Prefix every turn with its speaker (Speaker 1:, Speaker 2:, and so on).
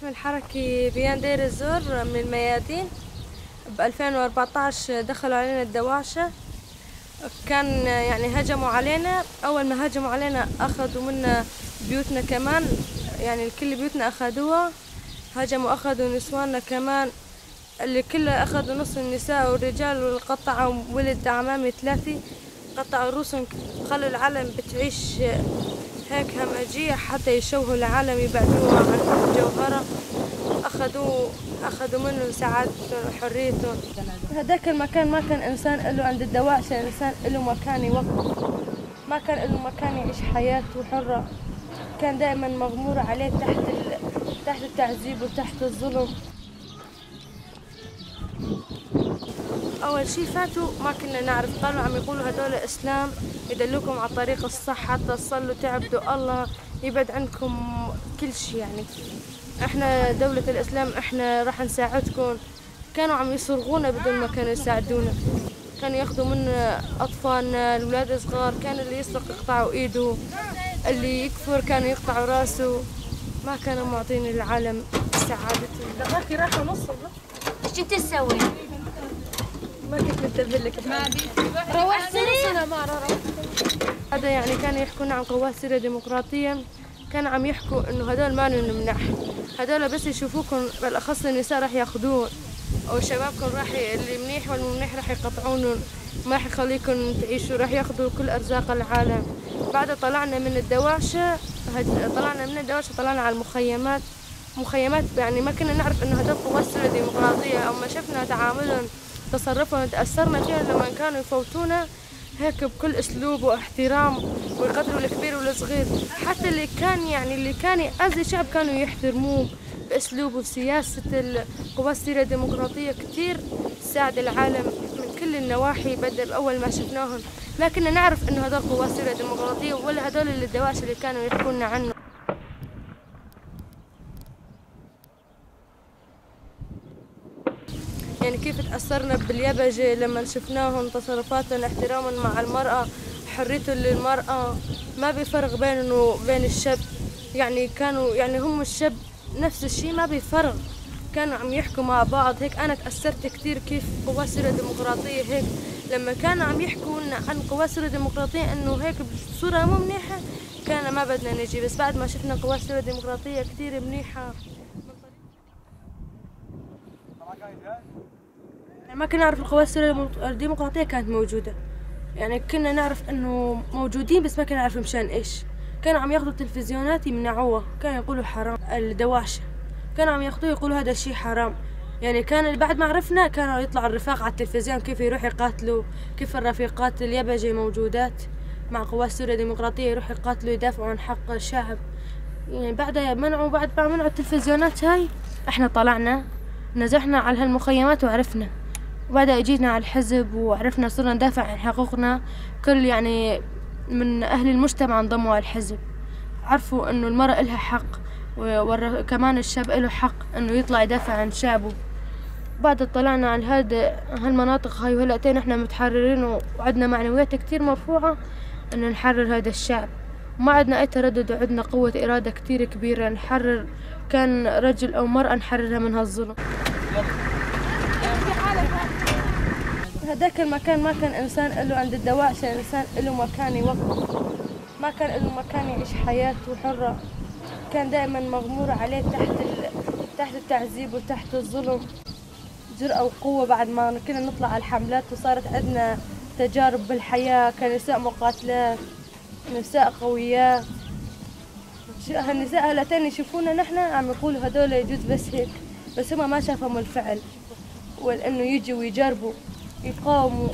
Speaker 1: القسم الحركي بيان دير الزور من الميادين. ب 2014 دخلوا علينا الدواعشة، كان يعني هجموا علينا. أول ما هجموا علينا أخذوا منا بيوتنا كمان، يعني الكل بيوتنا أخذوها. هجموا أخذوا نسواننا كمان، اللي كله أخذوا نص النساء والرجال، وقطعوا ولد عمامي 3 قطعوا رؤوسهم، خلوا العالم بتعيش هيك همجية حتى يشوهوا العالم، يبعدوها عن جوهرة. أخذوا منه سعادته وحريته. هذاك المكان ما كان إنسان له عند الدواعشة إنسان له مكان يوقف، ما كان له مكان يعيش حياته حرة، كان دائما مغمور عليه تحت التعذيب وتحت الظلم. أول شي فاتوا ما كنا نعرف، قالوا عم يقولوا هدول إسلام يدلوكم على الطريق الصح حتى تصلوا تعبدوا الله يبعد عنكم كل شي. يعني احنا دولة الإسلام احنا راح نساعدكم. كانوا عم يصرغونا بدون ما كانوا يساعدونا، كانوا ياخذوا منا أطفالنا الأولاد الصغار، كان اللي يسرق يقطعوا إيده، اللي يكفر كانوا يقطعوا راسه. ما كانوا معطين العالم سعادته.
Speaker 2: دقاقي راحوا نص.
Speaker 3: ايش انت تسوي؟
Speaker 1: ما كنت منتبه لك.
Speaker 3: روحت سريع.
Speaker 1: هذا يعني كانوا يحكون عن قوات سوريا ديمقراطية، كانوا عم يحكوا انه هدول ما نمنح، هدول بس يشوفوكم بالاخص النساء راح ياخذون، او شبابكم اللي منيح والمنيح راح يقطعون، ما راح يخليكم تعيشوا، راح ياخذوا كل ارزاق العالم. بعد طلعنا من الدواعشة طلعنا على المخيمات. مخيمات يعني ما كنا نعرف انه هدول قوات سوريا ديمقراطية، او ما شفنا تعاملهم تصرفهم تأثرنا فيها لما كانوا يفوتونا هيك بكل اسلوب واحترام، ويقدروا الكبير والصغير، حتى اللي كان يأذي شعب كانوا يحترموه باسلوب وسياسة. القوات السورية الديمقراطية كثير ساعد العالم من كل النواحي. بدل اول ما شفناهم ما كنا نعرف انه هذول قوات سوريا الديمقراطية ولا هذول الدواعش اللي كانوا يحكوا عنه. يعني كيف تأثرنا باليبجة لما شفناهم تصرفاتهم، احترامهم مع المرأة، حريته للمرأة، ما بيفرق بينه وبين الشاب. يعني كانوا هم الشاب نفس الشيء، ما بيفرق، كانوا عم يحكوا مع بعض. هيك أنا تأثرت كثير كيف قوات سوريا الديمقراطية هيك لما كانوا عم يحكوا عن قوات سوريا الديمقراطية إنه هيك بصورة مو منيحة، كان ما بدنا نجي. بس بعد ما شفنا قوات سوريا الديمقراطية كثير منيحة. ما كنا نعرف القوات السورية الديمقراطية كانت موجودة، يعني كنا نعرف انه موجودين بس ما كنا نعرف مشان ايش. كانوا عم ياخذوا التلفزيونات يمنعوها، كانوا يقولوا حرام. الدواعشة كانوا عم ياخذوه يقولوا هذا الشيء حرام. يعني كان بعد ما عرفنا كانوا يطلعوا الرفاق على التلفزيون كيف يروح يقاتلوا، كيف الرفيقات اليبجة موجودات مع قوات سوريا الديمقراطية يروحوا يقاتلوا يدافعوا عن حق الشعب. يعني بعد ما منعوا التلفزيونات هاي احنا طلعنا نزحنا على هالمخيمات وعرفنا، وبعدها اجينا على الحزب وعرفنا صرنا ندافع عن حقوقنا. كل يعني من اهل المجتمع انضموا على الحزب، عرفوا انه المرأة لها حق، وكمان الشاب له حق انه يطلع يدافع عن شعبه. بعد طلعنا على هالمناطق هاي، وهلأتين احنا متحررين وعندنا معنويات كتير مرفوعة انه نحرر هذا الشعب. ما عندنا اي تردد، وعندنا قوة ارادة كتير كبيرة نحرر، كان رجل او مرأة نحررها من هالظلم. هذاك المكان ما كان إنسان له عند الدواعشة إنسان له مكان يوقف، ما كان له مكان يعيش حياته حرة، كان دائما مغمور عليه تحت التعذيب وتحت الظلم. جرأة وقوة. بعد ما كنا نطلع على الحملات وصارت عندنا تجارب بالحياة كنساء مقاتلات، نساء قويات. هالنساء هلاتين يشوفونا نحن عم يقولوا هدول يجوز بس هيك، بس هم ما شافهم الفعل، وإنه يجوا ويجربوا يقاوموا.